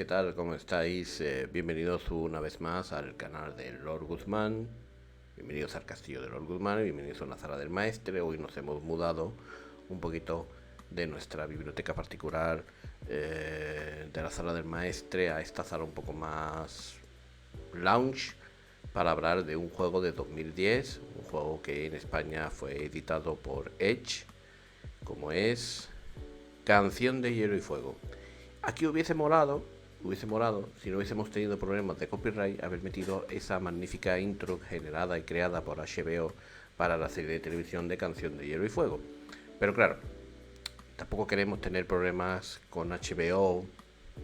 ¿qué tal? ¿Cómo estáis? Bienvenidos una vez más al canal de Lord Guzmán. Bienvenidos al castillo de Lord Guzmán y bienvenidos a una sala del maestre. Hoy nos hemos mudado un poquito de nuestra biblioteca particular, de la sala del maestre, a esta sala un poco más lounge, para hablar de un juego de 2010, un juego que en España fue editado por Edge, como es Canción de Hielo y Fuego. Aquí hubiese molado, si no hubiésemos tenido problemas de copyright, haber metido esa magnífica intro generada y creada por HBO para la serie de televisión de Canción de Hielo y Fuego. Pero claro, tampoco queremos tener problemas con HBO,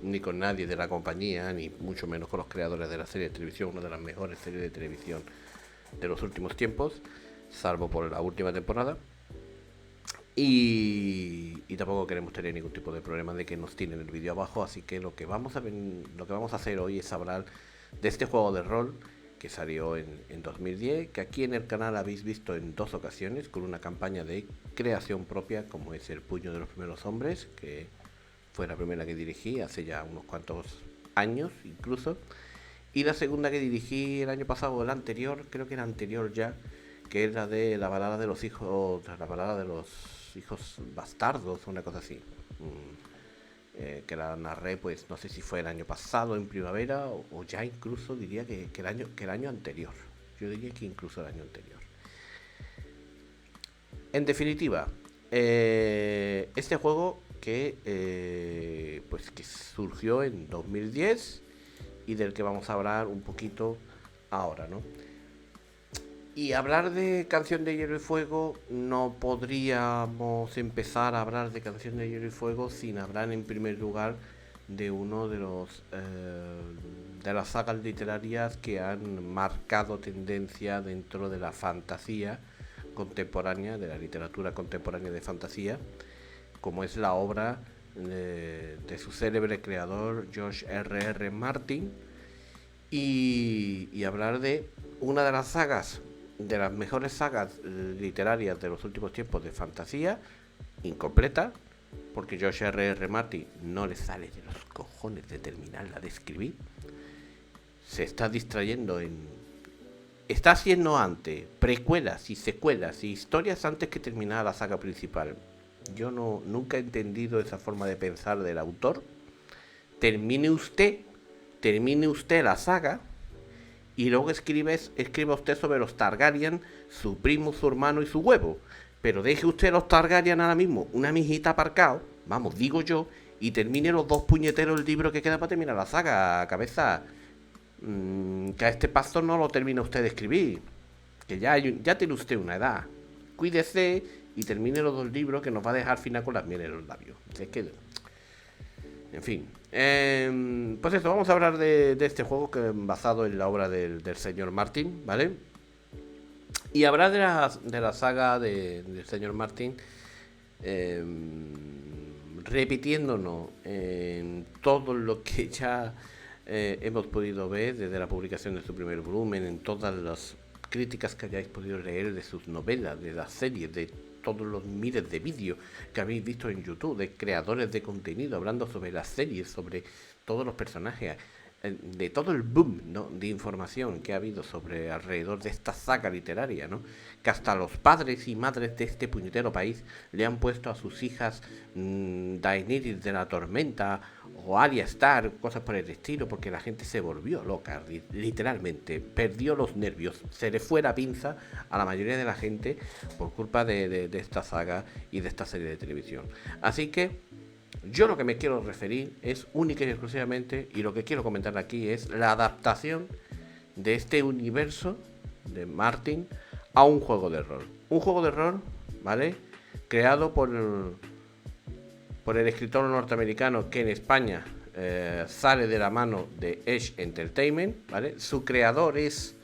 ni con nadie de la compañía, ni mucho menos con los creadores de la serie de televisión, una de las mejores series de televisión de los últimos tiempos, salvo por la última temporada. Y tampoco queremos tener ningún tipo de problema de que nos tienen el vídeo abajo, así que lo que vamos a hacer hoy es hablar de este juego de rol que salió en 2010, que aquí en el canal habéis visto en dos ocasiones, con una campaña de creación propia, como es El Puño de los Primeros Hombres, que fue la primera que dirigí hace ya unos cuantos años incluso, y la segunda que dirigí el año pasado, o el anterior, creo que era anterior ya, que es la de la balada de los hijos, la balada de los hijos bastardos, una cosa así. Que la narré, pues no sé si fue el año pasado en primavera o ya incluso diría que el año anterior. Yo diría que incluso el año anterior. En definitiva, este juego que surgió en 2010 y del que vamos a hablar un poquito ahora, ¿no? Y hablar de Canción de Hielo y Fuego, no podríamos empezar a hablar de Canción de Hielo y Fuego sin hablar en primer lugar de uno de los de las sagas literarias que han marcado tendencia dentro de la fantasía contemporánea, de la literatura contemporánea de fantasía, como es la obra de su célebre creador George R.R. Martin, y hablar de una de las sagas, de las mejores sagas literarias de los últimos tiempos de fantasía, incompleta, porque George R.R. Martin no le sale de los cojones de terminarla de escribir. Se está distrayendo en... Está haciendo antes precuelas y secuelas y historias antes que terminar la saga principal. Yo nunca he entendido esa forma de pensar del autor. Termine usted, termine usted la saga y luego escriba usted sobre los Targaryen, su primo, su hermano y su huevo. Pero deje usted los Targaryen ahora mismo, una mijita aparcado, vamos, digo yo, y termine los dos puñeteros el libro que queda para terminar la saga, cabeza. Que a este paso no lo termina usted de escribir, que ya tiene usted una edad. Cuídese y termine los dos libros que nos va a dejar al final con las mieles en los labios. Es que, en fin. Pues eso, vamos a hablar de este juego que basado en la obra del señor Martin, ¿vale? Y hablar de la saga del señor Martin, eh, repitiéndonos en todo lo que ya hemos podido ver desde la publicación de su primer volumen, en todas las críticas que hayáis podido leer de sus novelas, de las series, de todos los miles de vídeos que habéis visto en YouTube, de creadores de contenido hablando sobre las series, sobre todos los personajes, de todo el boom, ¿no?, de información que ha habido sobre alrededor de esta saga literaria, ¿no? Que hasta los padres y madres de este puñetero país le han puesto a sus hijas Daenerys de la Tormenta o Arya Stark, cosas por el estilo, porque la gente se volvió loca, literalmente, perdió los nervios, se le fue la pinza a la mayoría de la gente por culpa de esta saga y de esta serie de televisión. Así que yo lo que me quiero referir es única y exclusivamente, y lo que quiero comentar aquí es la adaptación de este universo de Martin a un juego de rol. Un juego de rol, ¿vale? Creado por el escritor norteamericano que en España sale de la mano de Edge Entertainment, ¿vale? Su creador es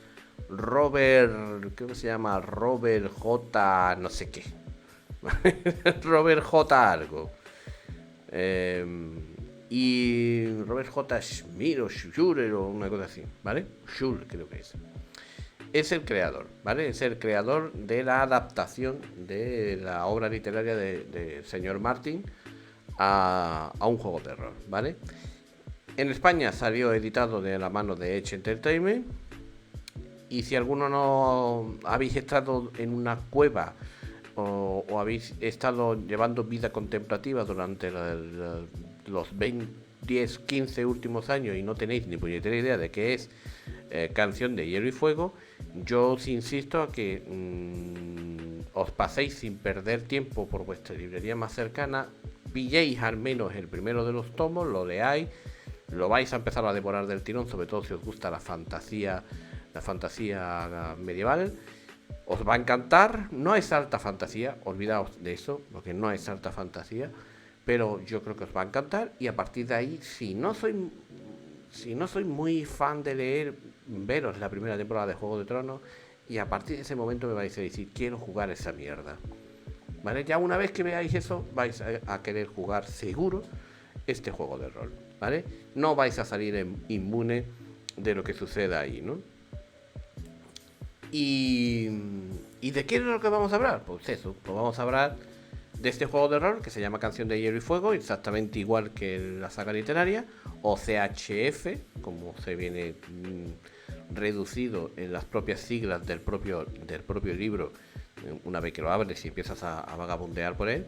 Robert, ¿cómo se llama? Robert J. no sé qué. Robert J. algo. Y Robert J. Schmidt o Schuller o una cosa así, ¿vale? Schuller creo que es. Es el creador, ¿vale? Es el creador de la adaptación de la obra literaria de señor Martin a un juego de rol, ¿vale? En España salió editado de la mano de Edge Entertainment. Y si alguno no habéis estado en una cueva o habéis estado llevando vida contemplativa durante los 20, 10, 15 últimos años y no tenéis ni puñetera idea de qué es Canción de Hielo y Fuego, yo os insisto a que os paséis sin perder tiempo por vuestra librería más cercana, pilléis al menos el primero de los tomos, lo leáis, lo vais a empezar a devorar del tirón, sobre todo si os gusta la fantasía medieval. Os va a encantar. No es alta fantasía, olvidaos de eso, porque no es alta fantasía, pero yo creo que os va a encantar. Y a partir de ahí, si no soy muy fan de leer, veros la primera temporada de Juego de Tronos y a partir de ese momento me vais a decir, quiero jugar esa mierda. ¿Vale? Ya una vez que veáis eso, vais a querer jugar seguro este juego de rol, ¿vale? No vais a salir inmune de lo que suceda ahí, ¿no? ¿Y de qué es lo que vamos a hablar? Pues eso, pues vamos a hablar de este juego de rol que se llama Canción de Hielo y Fuego, exactamente igual que la saga literaria, o CHF, como se viene reducido en las propias siglas del propio libro, una vez que lo abres y empiezas a vagabundear por él.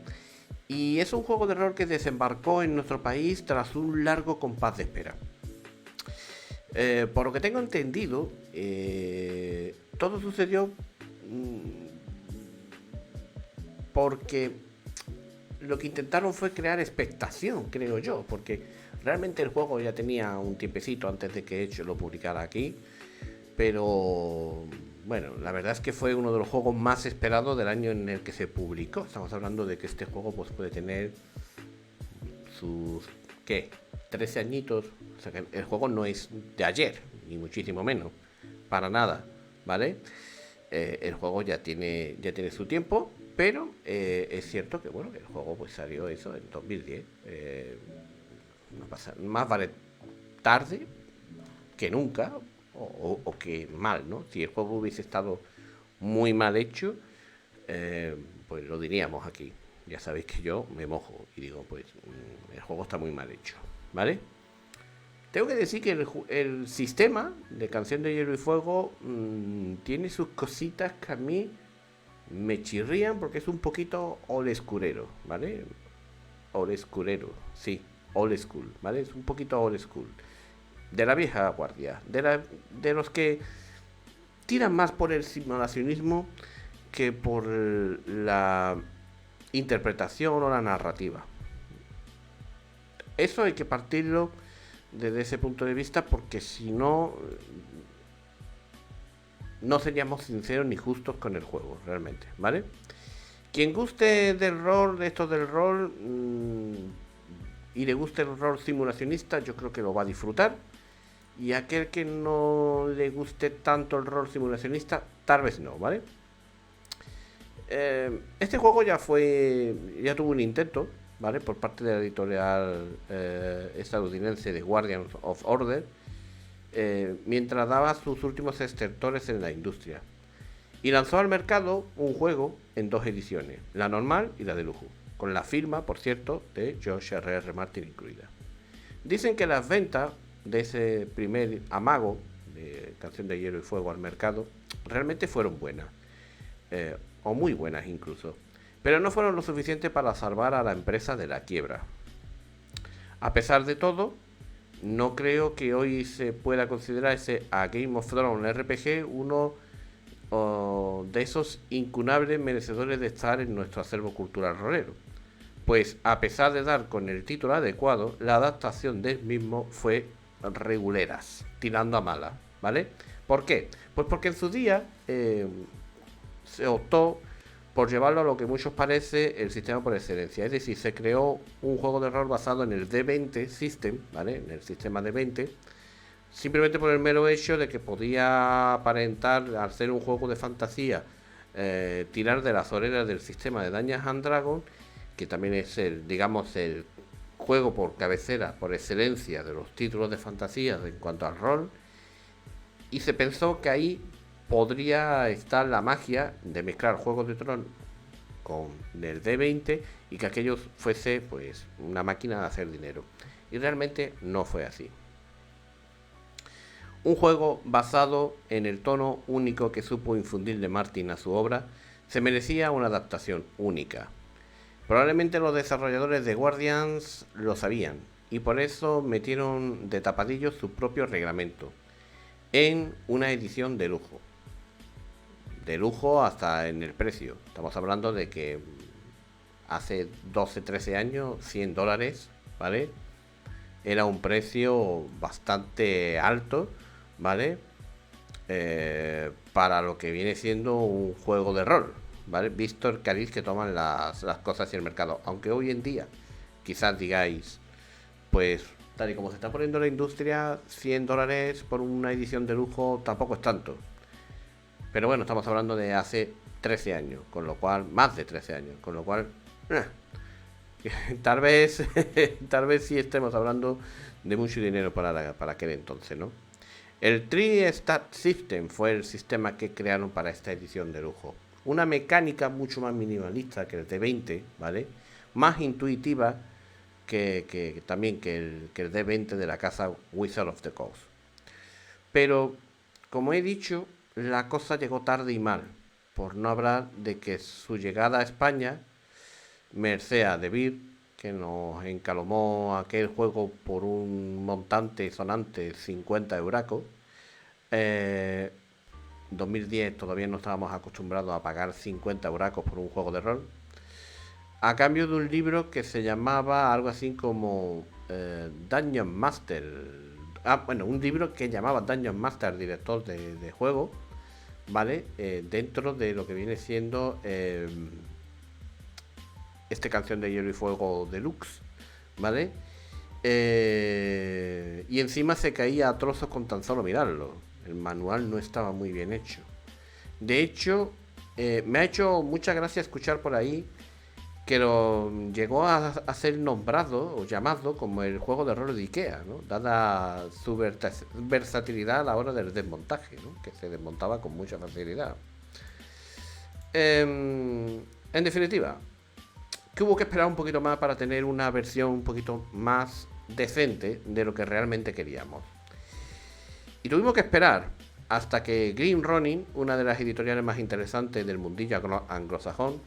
Y es un juego de rol que desembarcó en nuestro país tras un largo compás de espera. Por lo que tengo entendido, todo sucedió porque lo que intentaron fue crear expectación, creo yo, porque realmente el juego ya tenía un tiempecito antes de que Edge lo publicara aquí, pero bueno, la verdad es que fue uno de los juegos más esperados del año en el que se publicó. Estamos hablando de que este juego pues puede tener sus, ¿qué?, 13 añitos. O sea que el juego no es de ayer, ni muchísimo menos, para nada, ¿vale? El juego ya tiene su tiempo, pero es cierto que bueno, el juego pues salió eso en 2010. No pasa, más vale tarde que nunca, o que mal, ¿no? Si el juego hubiese estado muy mal hecho, pues lo diríamos aquí. Ya sabéis que yo me mojo y digo, pues el juego está muy mal hecho, ¿vale? Tengo que decir que el sistema de Canción de Hielo y Fuego tiene sus cositas que a mí me chirrían porque es un poquito old schoolero, ¿vale? Old schoolero, sí, old school, ¿vale? Es un poquito old school. De la vieja guardia, de los que tiran más por el simulacionismo que por la interpretación o la narrativa. Eso hay que partirlo desde ese punto de vista, porque si no, no seríamos sinceros ni justos con el juego, realmente, ¿vale? Quien guste del rol, de esto del rol, y le guste el rol simulacionista, yo creo que lo va a disfrutar. Y aquel que no le guste tanto el rol simulacionista, tal vez no, ¿vale? Este juego ya tuvo un intento, ¿vale? Por parte de la editorial estadounidense de Guardians of Order, mientras daba sus últimos estertores en la industria. Y lanzó al mercado un juego en 2 ediciones, la normal y la de lujo, con la firma, por cierto, de George R.R. Martin incluida. Dicen que las ventas de ese primer amago de Canción de Hielo y Fuego al mercado realmente fueron buenas, o muy buenas incluso, pero no fueron lo suficiente para salvar a la empresa de la quiebra. A pesar de todo, no creo que hoy se pueda considerar a Game of Thrones RPG uno de esos incunables merecedores de estar en nuestro acervo cultural rolero, pues a pesar de dar con el título adecuado, la adaptación del mismo fue reguleras, tirando a mala, ¿vale? ¿Por qué? Pues porque en su día se optó por llevarlo a lo que muchos parece el sistema por excelencia, es decir, se creó un juego de rol basado en el D20 System, ¿vale? En el sistema D20, simplemente por el mero hecho de que podía aparentar, al ser un juego de fantasía, tirar de las orejas del sistema de Dungeons and Dragons, que también es el juego por cabecera, por excelencia de los títulos de fantasía en cuanto al rol, y se pensó que ahí podría estar la magia de mezclar Juegos de Tronos con el D20 y que aquello fuese pues una máquina de hacer dinero. Y realmente no fue así. Un juego basado en el tono único que supo infundirle Martin a su obra se merecía una adaptación única. Probablemente los desarrolladores de Guardians lo sabían y por eso metieron de tapadillo su propio reglamento en una edición de lujo. De lujo hasta en el precio. Estamos hablando de que hace 12, 13 años, $100, ¿vale? Era un precio bastante alto, ¿vale? Para lo que viene siendo un juego de rol, ¿vale? Visto el cariz que toman las cosas y el mercado. Aunque hoy en día, quizás digáis, pues tal y como se está poniendo la industria, $100 por una edición de lujo tampoco es tanto. Pero bueno, estamos hablando de hace 13 años, con lo cual, más de 13 años, con lo cual, tal vez, tal vez sí estemos hablando de mucho dinero para aquel entonces, ¿no? El Tree Stat System fue el sistema que crearon para esta edición de lujo. Una mecánica mucho más minimalista que el D20, ¿vale? Más intuitiva también que el D20 de la casa Wizard of the Coast. Pero, como he dicho, la cosa llegó tarde y mal, por no hablar de que su llegada a España, merced a Debir, que nos encalomó aquel juego por un montante sonante 50 euracos. 2010 todavía no estábamos acostumbrados a pagar 50 euracos por un juego de rol, a cambio de un libro que se llamaba algo así como Dungeon Master. Bueno, un libro que llamaba Dungeon Master, director de juego, ¿vale? Dentro de lo que viene siendo este Canción de Hielo y Fuego Deluxe, ¿vale? Y encima se caía a trozos con tan solo mirarlo. El manual no estaba muy bien hecho. De hecho, me ha hecho mucha gracia escuchar por ahí que lo llegó a ser nombrado o llamado como el juego de rol de Ikea, ¿no? Dada su versatilidad a la hora del desmontaje, ¿no? Que se desmontaba con mucha facilidad. En definitiva, que hubo que esperar un poquito más para tener una versión un poquito más decente de lo que realmente queríamos. Y tuvimos que esperar hasta que Green Ronin, una de las editoriales más interesantes del mundillo anglosajón,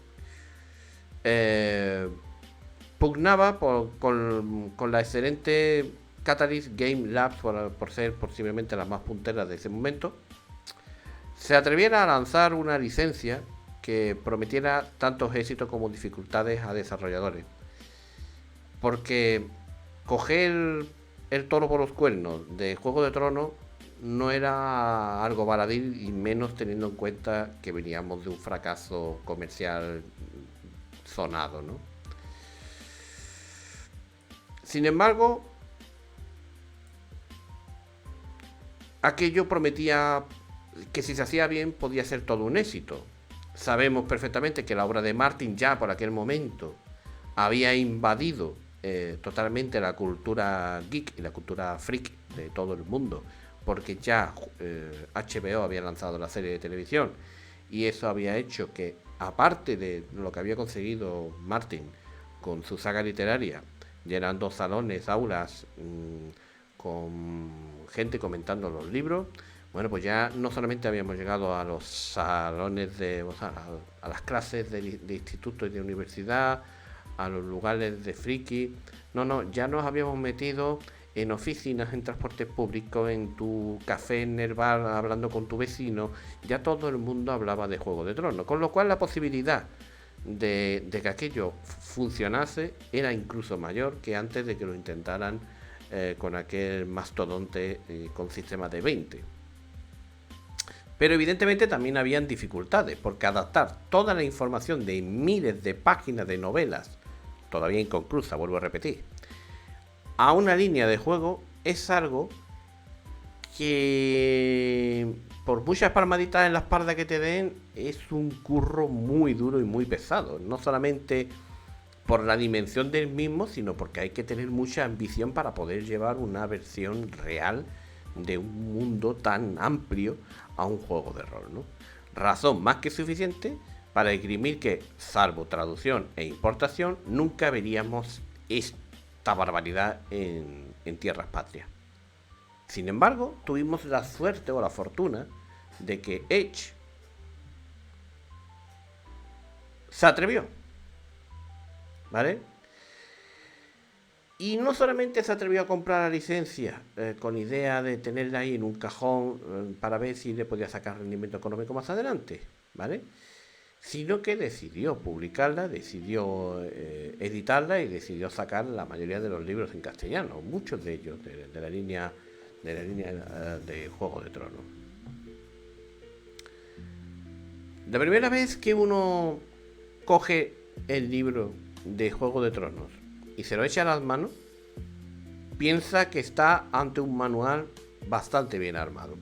pugnaba con la excelente Catalyst Game Labs por ser posiblemente las más punteras de ese momento, se atreviera a lanzar una licencia que prometiera tantos éxitos como dificultades a desarrolladores. Porque coger el toro por los cuernos de Juego de Tronos no era algo baladí, y menos teniendo en cuenta que veníamos de un fracaso comercial sonado, ¿no? Sin embargo, aquello prometía que si se hacía bien podía ser todo un éxito. Sabemos perfectamente que la obra de Martin ya por aquel momento había invadido totalmente la cultura geek y la cultura freak de todo el mundo, porque ya HBO había lanzado la serie de televisión y eso había hecho que, aparte de lo que había conseguido Martin con su saga literaria, llenando salones, aulas, con gente comentando los libros, bueno, pues ya no solamente habíamos llegado a los salones a las clases de instituto y de universidad, a los lugares de friki, no, ya nos habíamos metido en oficinas, en transporte público, en tu café, en el bar, hablando con tu vecino. Ya todo el mundo hablaba de Juego de Tronos, con lo cual la posibilidad de que aquello funcionase era incluso mayor que antes de que lo intentaran con aquel mastodonte con sistema de 20. Pero evidentemente también habían dificultades, porque adaptar toda la información de miles de páginas de novelas, todavía inconclusa, vuelvo a repetir, a una línea de juego es algo que, por muchas palmaditas en la espalda que te den, es un curro muy duro y muy pesado. No solamente por la dimensión del mismo, sino porque hay que tener mucha ambición para poder llevar una versión real de un mundo tan amplio a un juego de rol, ¿no? Razón más que suficiente para esgrimir que, salvo traducción e importación, nunca veríamos esta esta barbaridad en tierras patrias. Sin embargo, tuvimos la suerte o la fortuna de que Edge se atrevió, ¿vale? Y no solamente se atrevió a comprar la licencia con idea de tenerla ahí en un cajón para ver si le podía sacar rendimiento económico más adelante, ¿vale? Sino que decidió publicarla, decidió editarla y decidió sacar la mayoría de los libros en castellano, muchos de ellos de la línea de Juego de Tronos. La primera vez que uno coge el libro de Juego de Tronos y se lo echa a las manos, piensa que está ante un manual bastante bien armado,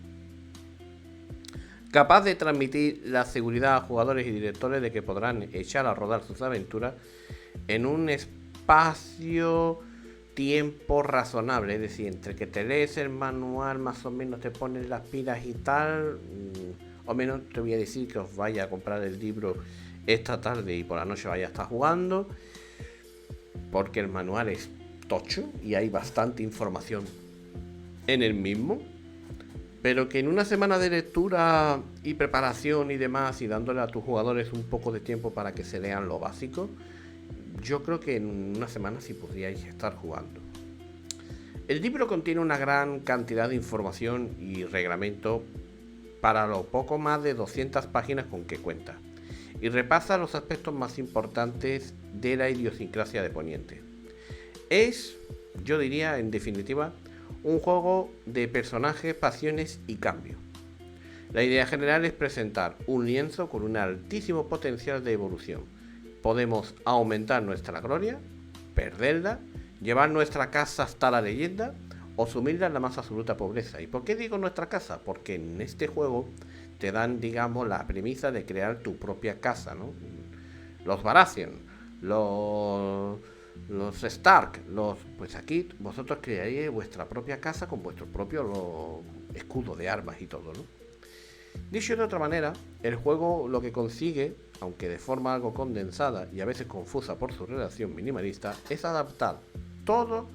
capaz de transmitir la seguridad a jugadores y directores de que podrán echar a rodar sus aventuras en un espacio tiempo razonable, es decir, entre que te lees el manual, más o menos te pones las pilas y tal, o menos te voy a decir que os vaya a comprar el libro esta tarde y por la noche vaya a estar jugando, porque el manual es tocho y hay bastante información en el mismo, pero que en una semana de lectura y preparación y demás, y dándole a tus jugadores un poco de tiempo para que se lean lo básico, yo creo que en una semana sí podríais estar jugando. El libro contiene una gran cantidad de información y reglamento para lo poco más de 200 páginas con que cuenta, y repasa los aspectos más importantes de la idiosincrasia de Poniente. Es, yo diría, en definitiva, un juego de personajes, pasiones y cambio. La idea general es presentar un lienzo con un altísimo potencial de evolución. Podemos aumentar nuestra gloria, perderla, llevar nuestra casa hasta la leyenda o sumirla en la más absoluta pobreza. ¿Y por qué digo nuestra casa? Porque en este juego te dan, digamos, la premisa de crear tu propia casa, ¿no? Los Baratheon, los Stark, pues aquí vosotros crearéis vuestra propia casa con vuestro propio escudo de armas y todo, ¿no? Dicho de otra manera, el juego lo que consigue, aunque de forma algo condensada y a veces confusa por su redacción minimalista, es adaptar todo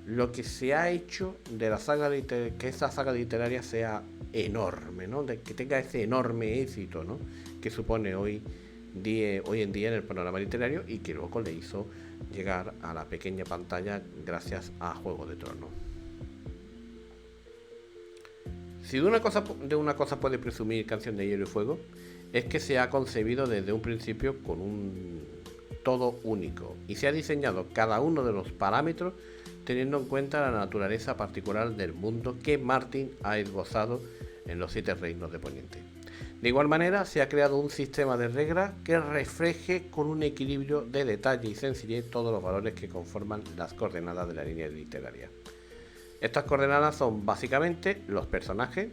lo que se ha hecho de la saga que esa saga literaria sea enorme, ¿no? De que tenga ese enorme éxito, ¿no? Que supone hoy en día en el panorama literario y que luego le hizo llegar a la pequeña pantalla gracias a Juego de Tronos. Si de una cosa puede presumir Canción de Hielo y Fuego, es que se ha concebido desde un principio con un todo único y se ha diseñado cada uno de los parámetros teniendo en cuenta la naturaleza particular del mundo que Martin ha esbozado en los 7 reinos de Poniente. De igual manera, se ha creado un sistema de reglas que refleje con un equilibrio de detalle y sencillez todos los valores que conforman las coordenadas de la línea literaria. Estas coordenadas son básicamente los personajes,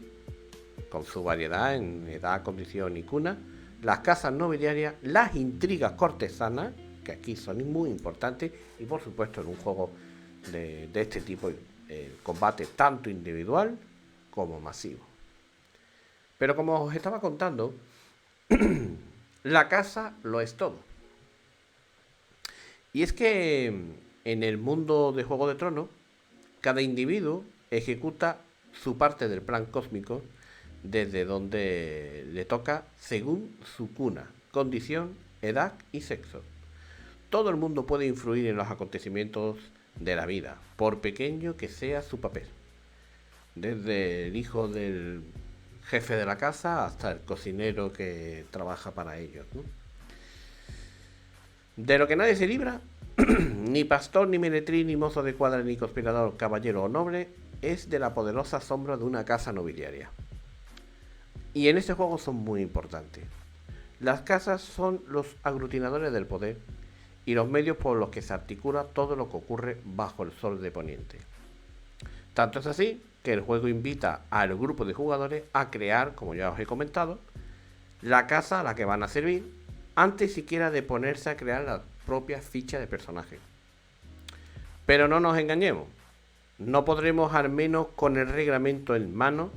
con su variedad en edad, condición y cuna, las casas nobiliarias, las intrigas cortesanas, que aquí son muy importantes, y por supuesto en un juego de este tipo, combate tanto individual como masivo. Pero como os estaba contando, la casa lo es todo. Y es que en el mundo de Juego de Tronos, cada individuo ejecuta su parte del plan cósmico desde donde le toca según su cuna, condición, edad y sexo. Todo el mundo puede influir en los acontecimientos de la vida, por pequeño que sea su papel. Desde el hijo del jefe de la casa hasta el cocinero que trabaja para ellos, ¿no? De lo que nadie se libra, ni pastor, ni meretrín, ni mozo de cuadra, ni conspirador, caballero o noble, es de la poderosa sombra de una casa nobiliaria. Y en este juego son muy importantes. Las casas son los aglutinadores del poder y los medios por los que se articula todo lo que ocurre bajo el sol de Poniente. Tanto es así que el juego invita al grupo de jugadores a crear, como ya os he comentado, la casa a la que van a servir, antes siquiera de ponerse a crear la propia ficha de personaje. Pero no nos engañemos, no podremos, al menos con el reglamento en mano,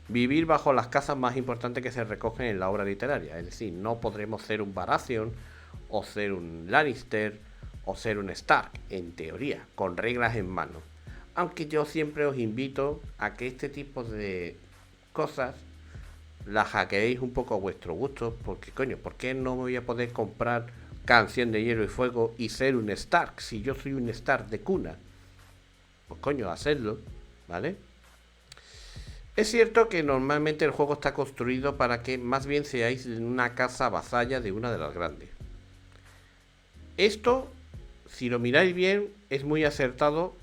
vivir bajo las casas más importantes que se recogen en la obra literaria. Es decir, no podremos ser un Baratheon, o ser un Lannister, o ser un Stark, en teoría, con reglas en mano. Aunque yo siempre os invito a que este tipo de cosas las hackeéis un poco a vuestro gusto, porque coño, ¿por qué no me voy a poder comprar Canción de Hielo y Fuego y ser un Stark si yo soy un Stark de cuna? Pues coño, hacerlo, ¿vale? Es cierto que normalmente el juego está construido para que más bien seáis una casa vasalla de una de las grandes. Esto, si lo miráis bien, es muy acertado,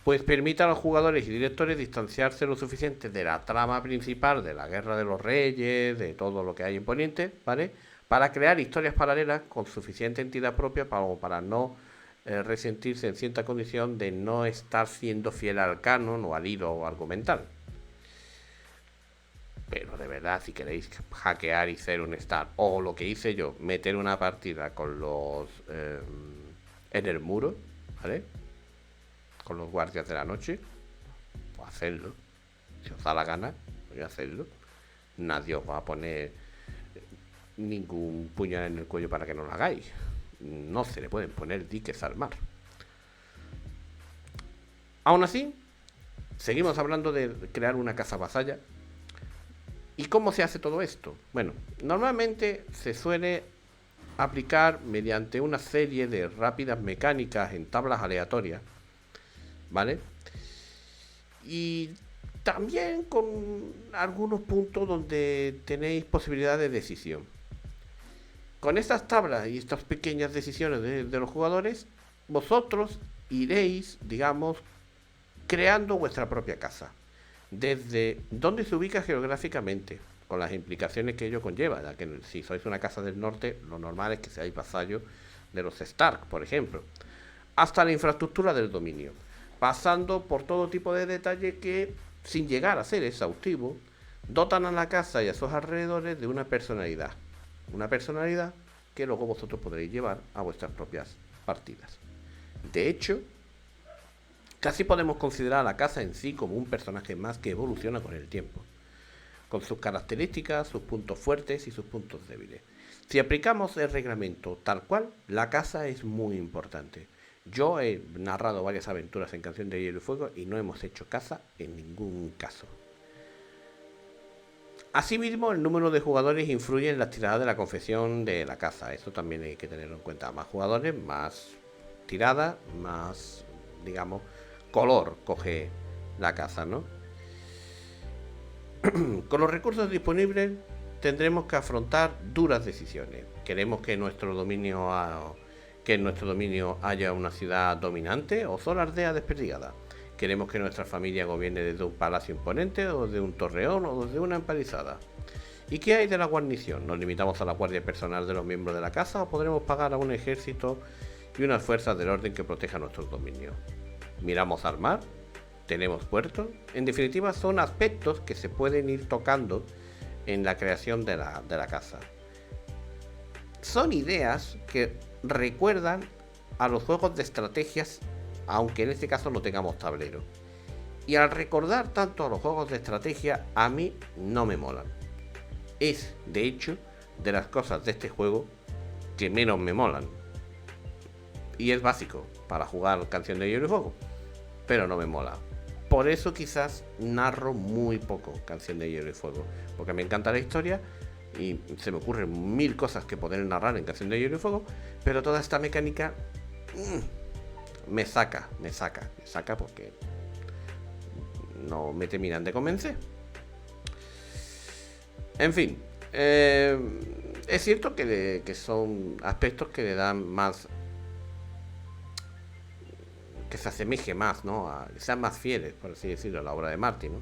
pues permite a los jugadores y directores distanciarse lo suficiente de la trama principal de la Guerra de los Reyes, de todo lo que hay en Poniente, ¿vale? Para crear historias paralelas con suficiente entidad propia para no resentirse en cierta condición de no estar siendo fiel al canon o al hilo argumental. Pero de verdad, si queréis hackear y ser un star, o lo que hice yo, meter una partida con los en el muro, ¿vale? Con los guardias de la noche, pues hacerlo. Si os da la gana, voy a hacerlo. Nadie os va a poner ningún puñal en el cuello para que no lo hagáis. No se le pueden poner diques al mar. Aún así, seguimos hablando de crear una casa vasalla. ¿Y cómo se hace todo esto? Bueno, normalmente se suele aplicar mediante una serie de rápidas mecánicas en tablas aleatorias, ¿vale? Y también con algunos puntos donde tenéis posibilidad de decisión. Con estas tablas y estas pequeñas decisiones de los jugadores, vosotros iréis, digamos, creando vuestra propia casa. Desde dónde se ubica geográficamente, con las implicaciones que ello conlleva, ya que si sois una casa del norte, lo normal es que seáis vasallos de los Stark, por ejemplo, hasta la infraestructura del dominio, pasando por todo tipo de detalles que, sin llegar a ser exhaustivo, dotan a la casa y a sus alrededores de una personalidad que luego vosotros podréis llevar a vuestras propias partidas. De hecho, casi podemos considerar a la casa en sí como un personaje más que evoluciona con el tiempo, con sus características, sus puntos fuertes y sus puntos débiles. Si aplicamos el reglamento tal cual, la casa es muy importante. Yo he narrado varias aventuras en Canción de Hielo y Fuego y no hemos hecho casa en ningún caso. Asimismo, el número de jugadores influye en la tirada de la confección de la casa. Eso también hay que tenerlo en cuenta. Más jugadores, más tirada, más, digamos, color coge la casa, ¿no? Con los recursos disponibles tendremos que afrontar duras decisiones. Queremos que en nuestro dominio haya una ciudad dominante o solo aldea desperdigada. Queremos que nuestra familia gobierne desde un palacio imponente o desde un torreón o desde una empalizada. ¿Y qué hay de la guarnición? ¿Nos limitamos a la guardia personal de los miembros de la casa o podremos pagar a un ejército y unas fuerzas del orden que protejan nuestros dominios? ¿Miramos al mar? ¿Tenemos puertos? En definitiva, son aspectos que se pueden ir tocando en la creación de la casa. Son ideas que recuerdan a los juegos de estrategias, aunque en este caso no tengamos tablero. Y al recordar tanto a los juegos de estrategia, a mí no me molan. Es, de hecho, de las cosas de este juego que menos me molan. Y es básico para jugar Canción de Hielo y Fuego, pero no me mola. Por eso quizás narro muy poco Canción de Hielo y Fuego, porque me encanta la historia y se me ocurren mil cosas que poder narrar en Canción de Hielo y Fuego, pero toda esta mecánica me saca porque no me terminan de convencer. En fin, es cierto que son aspectos que le dan más, que se asemeje más, ¿no? Que sean más fieles, por así decirlo, a la obra de Martin, ¿no?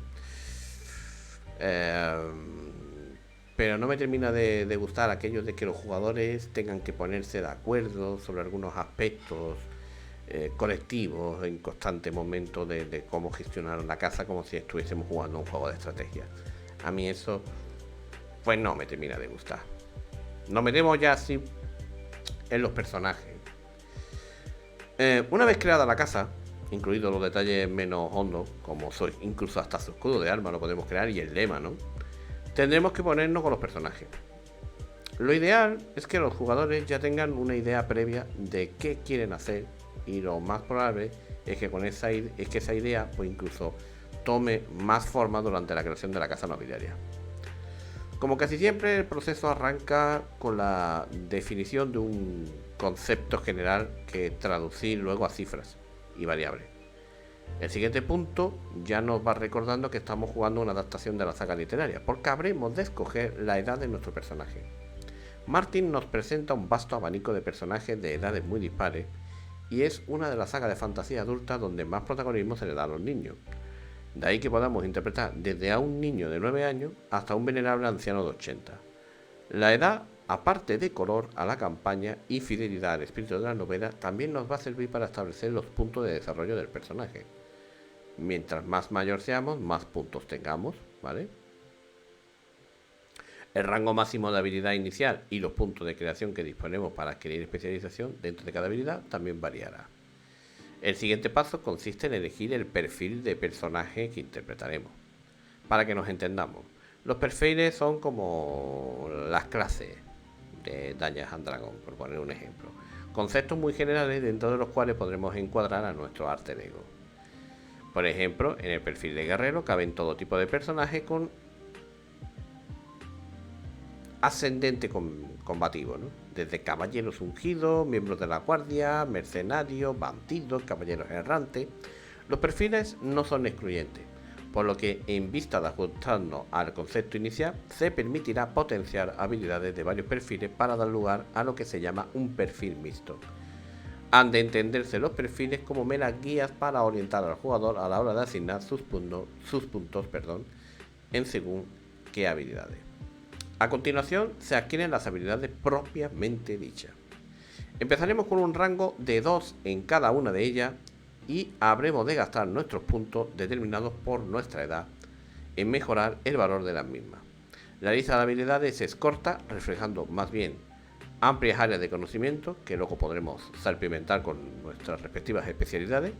Pero no me termina de gustar aquello de que los jugadores tengan que ponerse de acuerdo sobre algunos aspectos colectivos en constante momento de cómo gestionar la casa, como si estuviésemos jugando un juego de estrategia. A mí eso, pues no me termina de gustar. Nos metemos ya así en los personajes. Una vez creada la casa, incluidos los detalles menos hondos, como soy, incluso hasta su escudo de arma lo podemos crear y el lema, ¿no? Tendremos que ponernos con los personajes. Lo ideal es que los jugadores ya tengan una idea previa de qué quieren hacer, y lo más probable es que con esa idea pues incluso tome más forma durante la creación de la casa nobiliaria. Como casi siempre, el proceso arranca con la definición de un concepto general que traducir luego a cifras y variables. El siguiente punto ya nos va recordando que estamos jugando una adaptación de la saga literaria, porque habremos de escoger la edad de nuestro personaje. Martin nos presenta un vasto abanico de personajes de edades muy dispares, y es una de las sagas de fantasía adulta donde más protagonismo se le da a los niños. De ahí que podamos interpretar desde a un niño de 9 años hasta un venerable anciano de 80. La edad, aparte de color a la campaña y fidelidad al espíritu de la novela, también nos va a servir para establecer los puntos de desarrollo del personaje. Mientras más mayor seamos, más puntos tengamos, ¿vale? El rango máximo de habilidad inicial y los puntos de creación que disponemos para adquirir especialización dentro de cada habilidad también variará. El siguiente paso consiste en elegir el perfil de personaje que interpretaremos. Para que nos entendamos, los perfiles son como las clases de Dungeons and Dragons, por poner un ejemplo. Conceptos muy generales dentro de los cuales podremos encuadrar a nuestro alter ego. Por ejemplo, en el perfil de guerrero caben todo tipo de personajes con ascendente combativo, ¿no? Desde caballeros ungidos, miembros de la guardia, mercenarios, bandidos, caballeros errantes. Los perfiles no son excluyentes, por lo que en vista de ajustarnos al concepto inicial, se permitirá potenciar habilidades de varios perfiles para dar lugar a lo que se llama un perfil mixto. Han de entenderse los perfiles como meras guías para orientar al jugador a la hora de asignar sus puntos, en según qué habilidades. A continuación se adquieren las habilidades propiamente dichas. Empezaremos con un rango de 2 en cada una de ellas y habremos de gastar nuestros puntos determinados por nuestra edad en mejorar el valor de las mismas. La lista de habilidades es corta, reflejando más bien amplias áreas de conocimiento que luego podremos salpimentar con nuestras respectivas especialidades,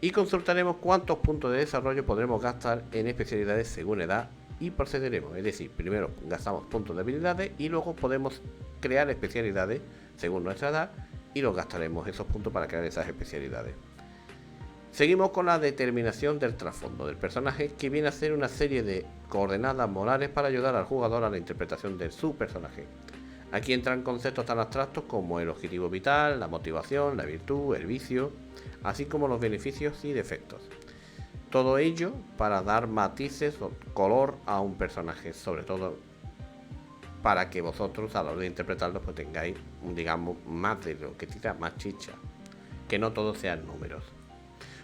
y consultaremos cuántos puntos de desarrollo podremos gastar en especialidades según edad y procederemos, es decir, primero gastamos puntos de habilidades y luego podemos crear especialidades según nuestra edad y los gastaremos esos puntos para crear esas especialidades. Seguimos con la determinación del trasfondo del personaje, que viene a ser una serie de coordenadas morales para ayudar al jugador a la interpretación de su personaje. Aquí entran conceptos tan abstractos como el objetivo vital, la motivación, la virtud, el vicio, así como los beneficios y defectos. Todo ello para dar matices o color a un personaje, sobre todo para que vosotros a la hora de interpretarlo pues tengáis, digamos, más de lo que tira, más chicha, que no todos sean números.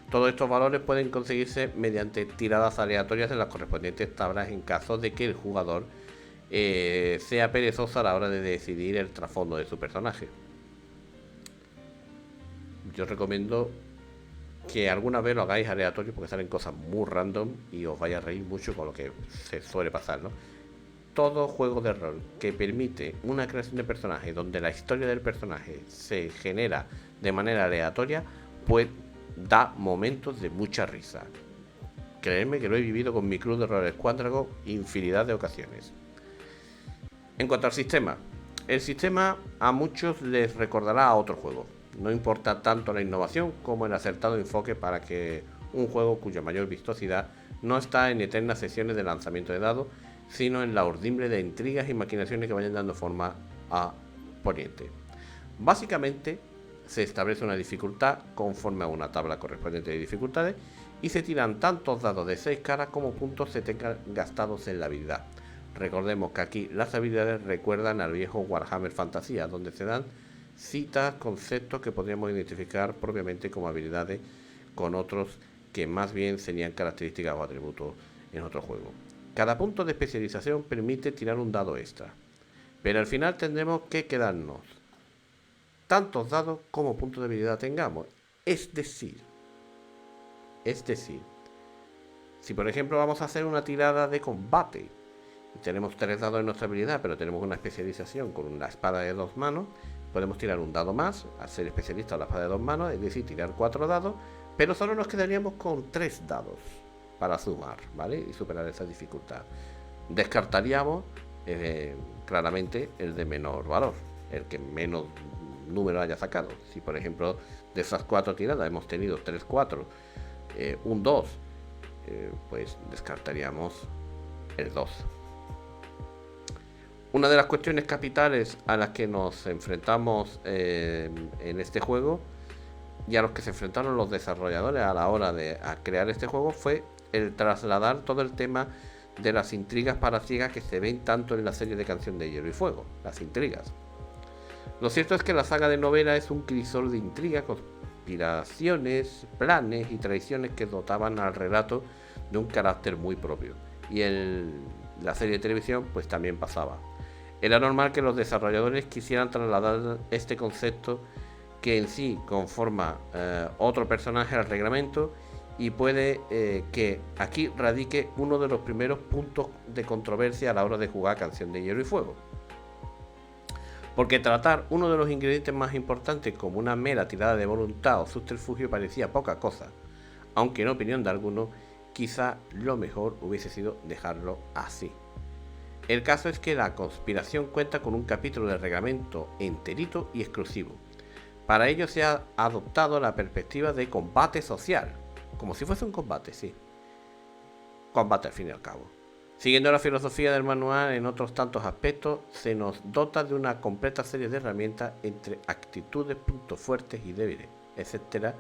Todos estos valores pueden conseguirse mediante tiradas aleatorias en las correspondientes tablas en caso de que el jugador sea perezoso a la hora de decidir el trasfondo de su personaje. Yo recomiendo que alguna vez lo hagáis aleatorio porque salen cosas muy random y os vais a reír mucho con lo que se suele pasar, ¿no? Todo juego de rol que permite una creación de personaje donde la historia del personaje se genera de manera aleatoria, pues da momentos de mucha risa. Creedme que lo he vivido con mi club de rol Squadrago infinidad de ocasiones. En cuanto al sistema, el sistema a muchos les recordará a otro juego. No importa tanto la innovación como el acertado enfoque para que un juego cuya mayor vistosidad no está en eternas sesiones de lanzamiento de dados, sino en la urdimbre de intrigas y maquinaciones que vayan dando forma a Poniente. Básicamente, se establece una dificultad conforme a una tabla correspondiente de dificultades y se tiran tantos dados de 6 caras como puntos se tengan gastados en la habilidad. Recordemos que aquí las habilidades recuerdan al viejo Warhammer Fantasía, donde se dan citas, conceptos que podríamos identificar propiamente como habilidades con otros que más bien serían características o atributos en otro juego. Cada punto de especialización permite tirar un dado extra, pero al final tendremos que quedarnos tantos dados como puntos de habilidad tengamos. Es decir, si por ejemplo vamos a hacer una tirada de combate y tenemos 3 dados en nuestra habilidad, pero tenemos una especialización con una espada de 2 manos, podemos tirar un dado más al ser especialista en la espada de 2 manos, es decir, tirar 4 dados, pero solo nos quedaríamos con 3 dados para sumar, ¿vale? Y superar esa dificultad. Descartaríamos claramente el de menor valor, el que menos número haya sacado. Si por ejemplo de esas 4 tiradas hemos tenido 3 4, un 2, pues descartaríamos el 2. Una de las cuestiones capitales a las que nos enfrentamos en este juego, y a los que se enfrentaron los desarrolladores a la hora de crear este juego, fue el trasladar todo el tema de las intrigas palaciegas que se ven tanto en la serie de Canción de Hielo y Fuego, las intrigas. Lo cierto es que la saga de novela es un crisol de intrigas, conspiraciones, planes y traiciones que dotaban al relato de un carácter muy propio. Y en la serie de televisión pues también pasaba. Era normal que los desarrolladores quisieran trasladar este concepto que en sí conforma otro personaje al reglamento, y puede que aquí radique uno de los primeros puntos de controversia a la hora de jugar Canción de Hielo y Fuego. Porque tratar uno de los ingredientes más importantes como una mera tirada de voluntad o subterfugio parecía poca cosa, aunque en opinión de algunos quizá lo mejor hubiese sido dejarlo así. El caso es que la conspiración cuenta con un capítulo de reglamento enterito y exclusivo. Para ello se ha adoptado la perspectiva de combate social, como si fuese un combate, sí. Combate al fin y al cabo. Siguiendo la filosofía del manual en otros tantos aspectos, se nos dota de una completa serie de herramientas entre actitudes, puntos fuertes y débiles, etc.,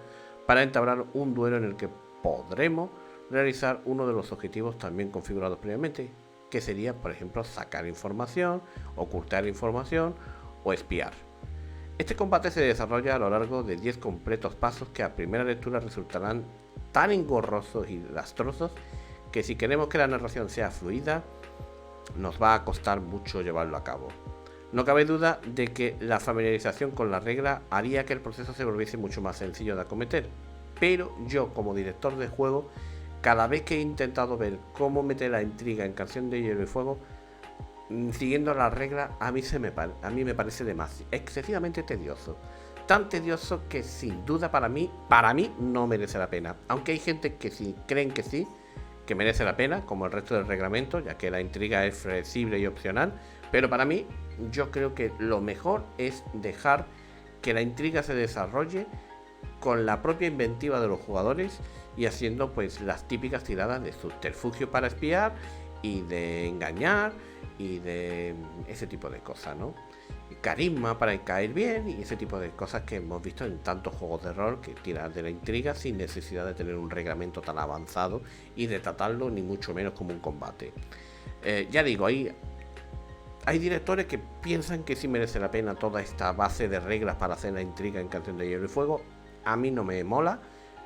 para entablar un duelo en el que podremos realizar uno de los objetivos también configurados previamente, que sería, por ejemplo, sacar información, ocultar información o espiar. Este combate se desarrolla a lo largo de 10 completos pasos que a primera lectura resultarán tan engorrosos y lastrosos que si queremos que la narración sea fluida, nos va a costar mucho llevarlo a cabo. No cabe duda de que la familiarización con la regla haría que el proceso se volviese mucho más sencillo de acometer, pero yo como director de juego, cada vez que he intentado ver cómo meter la intriga en Canción de Hielo y Fuego, siguiendo la regla, a mí me parece excesivamente tedioso. Tan tedioso que sin duda para mí no merece la pena. Aunque hay gente que sí creen que sí, que merece la pena, como el resto del reglamento, ya que la intriga es flexible y opcional, pero para mí, yo creo que lo mejor es dejar que la intriga se desarrolle con la propia inventiva de los jugadores y haciendo pues las típicas tiradas de subterfugio para espiar y de engañar y de ese tipo de cosas, ¿no? Carisma para caer bien y ese tipo de cosas que hemos visto en tantos juegos de rol que tiran de la intriga sin necesidad de tener un reglamento tan avanzado y de tratarlo ni mucho menos como un combate. Ya digo, hay directores que piensan que sí merece la pena toda esta base de reglas para hacer la intriga en Canción de Hielo y Fuego. A mí no me mola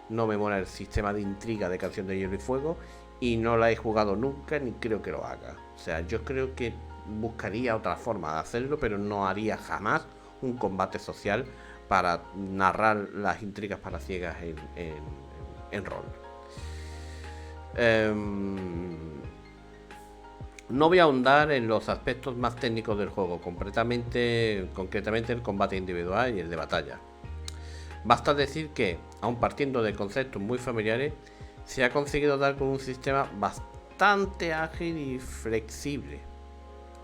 el sistema de intriga de Canción de Hielo y Fuego y no la he jugado nunca ni creo que lo haga. O sea, yo creo que buscaría otra forma de hacerlo, pero no haría jamás un combate social para narrar las intrigas palaciegas en rol. No voy a ahondar en los aspectos más técnicos del juego, concretamente el combate individual y el de batalla. Basta decir que, aun partiendo de conceptos muy familiares, se ha conseguido dar con un sistema bastante ágil y flexible,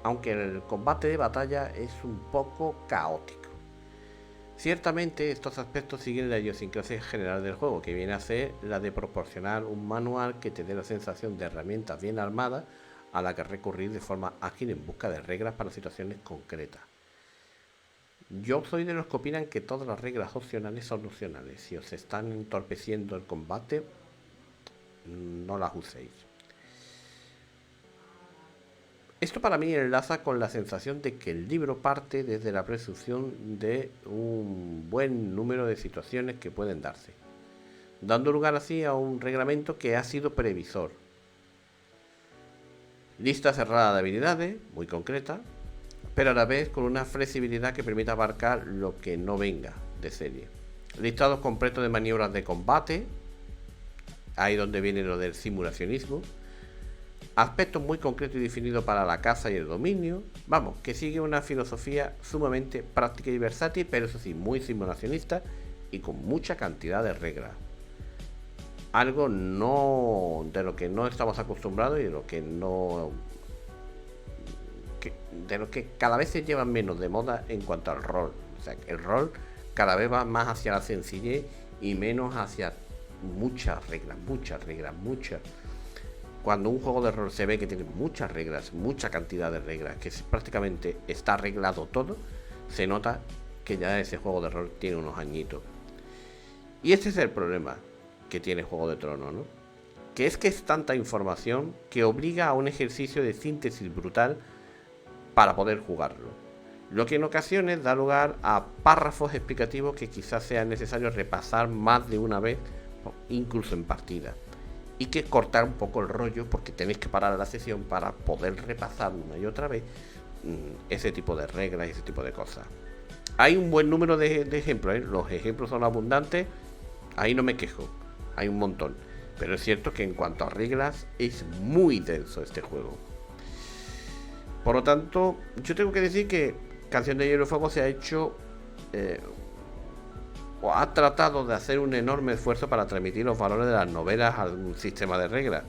aunque el combate de batalla es un poco caótico. Ciertamente estos aspectos siguen la idiosincrasia general del juego, que viene a ser la de proporcionar un manual que te dé la sensación de herramientas bien armadas a la que recurrir de forma ágil en busca de reglas para situaciones concretas. Yo soy de los que opinan que todas las reglas opcionales son opcionales. Si os están entorpeciendo el combate, no las uséis. Esto para mí enlaza con la sensación de que el libro parte desde la presunción de un buen número de situaciones que pueden darse, dando lugar así a un reglamento que ha sido previsor. Lista cerrada de habilidades, muy concreta, pero a la vez con una flexibilidad que permita abarcar lo que no venga de serie. Listados completos de maniobras de combate, ahí donde viene lo del simulacionismo. Aspectos muy concretos y definidos para la caza y el dominio. Vamos, que sigue una filosofía sumamente práctica y versátil, pero eso sí, muy simulacionista y con mucha cantidad de reglas. Algo de lo que no estamos acostumbrados y de lo que de los que cada vez se llevan menos de moda en cuanto al rol. O sea, el rol cada vez va más hacia la sencillez y menos hacia muchas reglas. Cuando un juego de rol se ve que tiene muchas reglas, mucha cantidad de reglas, que prácticamente está arreglado todo, se nota que ya ese juego de rol tiene unos añitos. Y este es el problema que tiene Juego de Tronos, ¿no? Que es tanta información que obliga a un ejercicio de síntesis brutal para poder jugarlo. Lo que en ocasiones da lugar a párrafos explicativos que quizás sea necesario repasar más de una vez, incluso en partida. Y que cortar un poco el rollo porque tenéis que parar la sesión para poder repasar una y otra vez ese tipo de reglas y ese tipo de cosas. Hay un buen número de ejemplos, ¿eh? Los ejemplos son abundantes, ahí no me quejo, hay un montón. Pero es cierto que en cuanto a reglas es muy denso este juego. Por lo tanto, yo tengo que decir que Canción de Hielo y Fuego se ha hecho o ha tratado de hacer un enorme esfuerzo para transmitir los valores de las novelas a un sistema de reglas.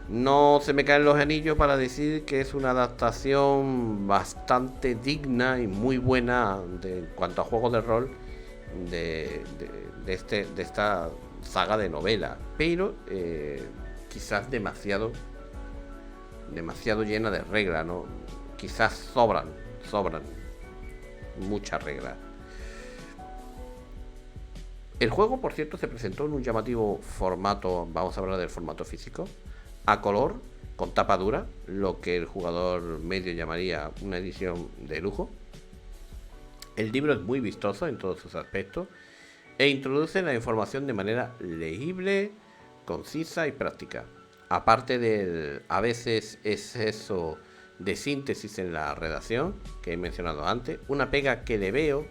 No se me caen los anillos para decir que es una adaptación bastante digna y muy buena en cuanto a juegos de rol de esta saga de novela, pero quizás demasiado llena de reglas, ¿no? Quizás sobran muchas reglas. El juego, por cierto, se presentó en un llamativo formato, vamos a hablar del formato físico, a color, con tapa dura, lo que el jugador medio llamaría una edición de lujo. El libro es muy vistoso en todos sus aspectos e introduce la información de manera legible, concisa y práctica. Aparte del a veces exceso de síntesis en la redacción que he mencionado antes, una pega que le veo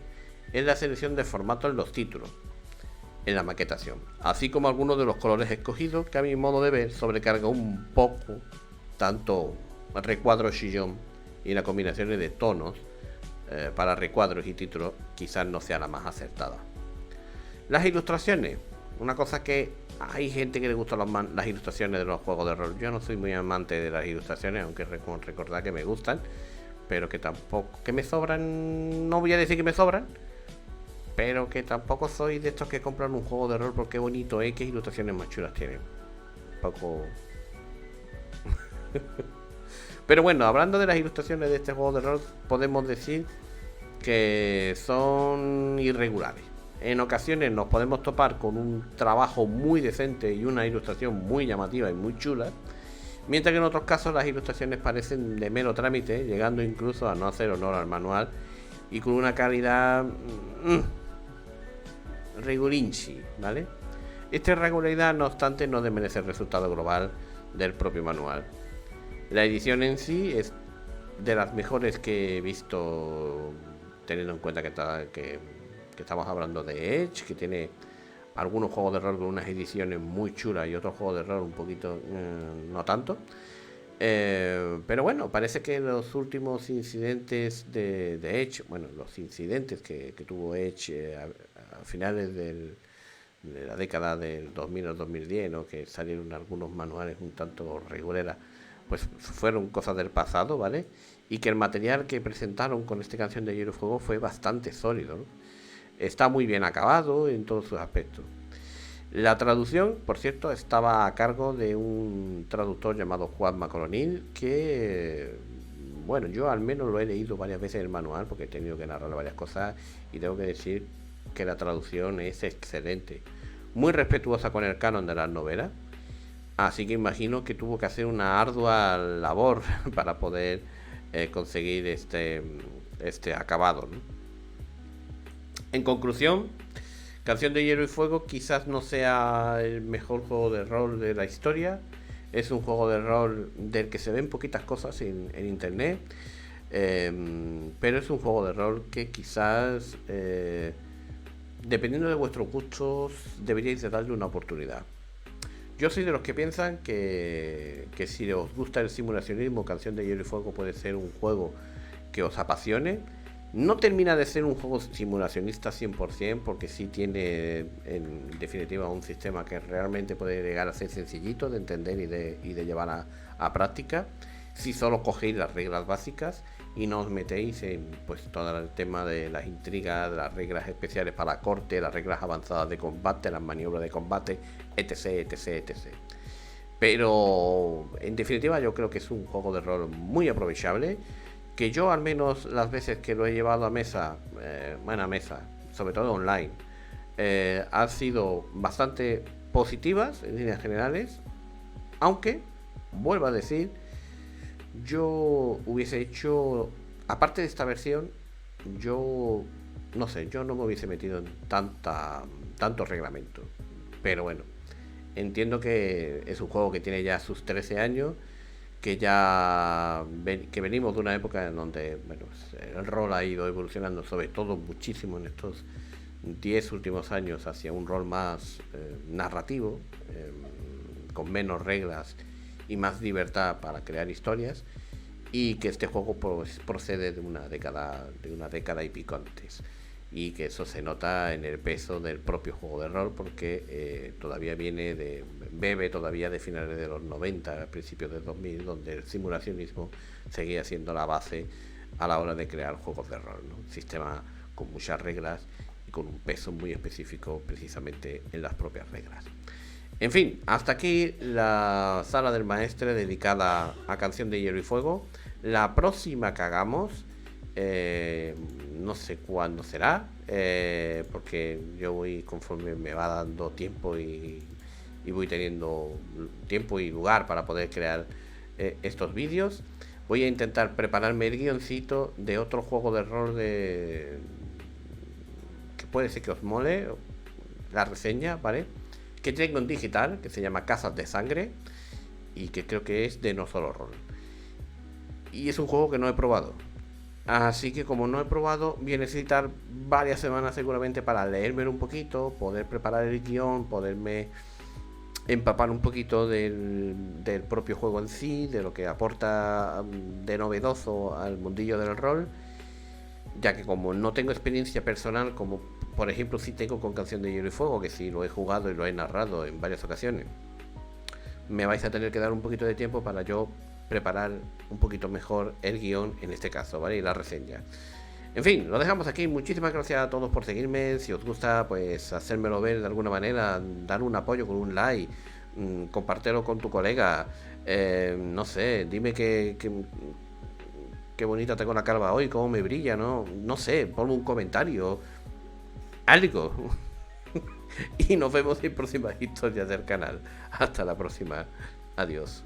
es la selección de formato en los títulos, en la maquetación, así como algunos de los colores escogidos que a mi modo de ver sobrecarga un poco tanto recuadro chillón y las combinaciones de tonos para recuadros y títulos quizás no sea la más acertada. Las ilustraciones, una cosa que hay gente que le gustan las ilustraciones de los juegos de rol. Yo no soy muy amante de las ilustraciones, aunque recordad que me gustan, pero que tampoco, que me sobran, no voy a decir que me sobran, pero que tampoco soy de estos que compran un juego de rol porque bonito, qué ilustraciones más chulas tienen. Un poco... Pero bueno, hablando de las ilustraciones de este juego de rol, podemos decir que son irregulares. En ocasiones nos podemos topar con un trabajo muy decente y una ilustración muy llamativa y muy chula, mientras que en otros casos las ilustraciones parecen de mero trámite, llegando incluso a no hacer honor al manual y con una calidad regulinchi, ¿vale? Esta irregularidad, no obstante, no desmerece el resultado global del propio manual. La edición en sí es de las mejores que he visto, teniendo en cuenta que estamos hablando de Edge, que tiene algunos juegos de rol con unas ediciones muy chulas y otros juegos de rol un poquito no tanto. Pero bueno, parece que los últimos incidentes de Edge, bueno, los incidentes que tuvo Edge a finales de la década del 2000 al 2010, ¿no? Que salieron algunos manuales un tanto reguleras, pues fueron cosas del pasado, ¿vale? Y que el material que presentaron con esta Canción de Hielo y Fuego fue bastante sólido, ¿no? Está muy bien acabado en todos sus aspectos. La traducción, por cierto, estaba a cargo de un traductor llamado Juan Macolonil, que, bueno, yo al menos lo he leído varias veces en el manual porque he tenido que narrar varias cosas y tengo que decir que la traducción es excelente, muy respetuosa con el canon de las novelas, así que imagino que tuvo que hacer una ardua labor para poder conseguir este acabado, ¿no? En conclusión, Canción de Hielo y Fuego quizás no sea el mejor juego de rol de la historia. Es un juego de rol del que se ven poquitas cosas en internet, pero es un juego de rol que quizás, dependiendo de vuestros gustos, deberíais de darle una oportunidad. Yo soy de los que piensan que si os gusta el simulacionismo, Canción de Hielo y Fuego puede ser un juego que os apasione. No termina de ser un juego simulacionista 100%, porque sí tiene en definitiva un sistema que realmente puede llegar a ser sencillito de entender y de llevar a práctica, si solo cogéis las reglas básicas y no os metéis en pues todo el tema de las intrigas, de las reglas especiales para la corte, las reglas avanzadas de combate, las maniobras de combate, etc, etc, etc. Pero en definitiva yo creo que es un juego de rol muy aprovechable, que yo al menos las veces que lo he llevado a mesa, buena mesa, sobre todo online, han sido bastante positivas en líneas generales, aunque, vuelvo a decir, yo hubiese hecho, aparte de esta versión, yo no sé, yo no me hubiese metido en tanto reglamento. Pero bueno, entiendo que es un juego que tiene ya sus 13 años, que venimos de una época en donde bueno, el rol ha ido evolucionando, sobre todo muchísimo en estos 10 últimos años, hacia un rol más narrativo, con menos reglas y más libertad para crear historias, y que este juego pues, procede de una década y pico antes, y que eso se nota en el peso del propio juego de rol, porque todavía bebe todavía de finales de los 90, principios de 2000, donde el simulacionismo seguía siendo la base a la hora de crear juegos de rol, ¿no? Un sistema con muchas reglas y con un peso muy específico precisamente en las propias reglas. En fin, hasta aquí la sala del maestre dedicada a Canción de Hielo y Fuego. La próxima que hagamos, no sé cuándo será, porque yo voy conforme me va dando tiempo y voy teniendo tiempo y lugar para poder crear estos vídeos. Voy a intentar prepararme el guioncito de otro juego de rol que puede ser que os mole, la reseña, ¿vale? Que tengo en digital, que se llama Casas de Sangre, y que creo que es de No Solo Rol. Y es un juego que no he probado. Así que como no he probado, voy a necesitar varias semanas seguramente para leérmelo un poquito, poder preparar el guión, poderme empapar un poquito del propio juego en sí, de lo que aporta de novedoso al mundillo del rol, ya que como no tengo experiencia personal, como por ejemplo sí tengo con Canción de Hielo y Fuego, que sí lo he jugado y lo he narrado en varias ocasiones, me vais a tener que dar un poquito de tiempo para yo preparar un poquito mejor el guión en este caso, ¿vale? Y la reseña. En fin, lo dejamos aquí. Muchísimas gracias a todos por seguirme. Si os gusta, pues hacérmelo ver de alguna manera, dar un apoyo con un like, compártelo con tu colega, no sé, dime qué bonita tengo la calva hoy, cómo me brilla, ¿no? No sé, ponme un comentario, algo. Y nos vemos en próximas historias del canal. Hasta la próxima. Adiós.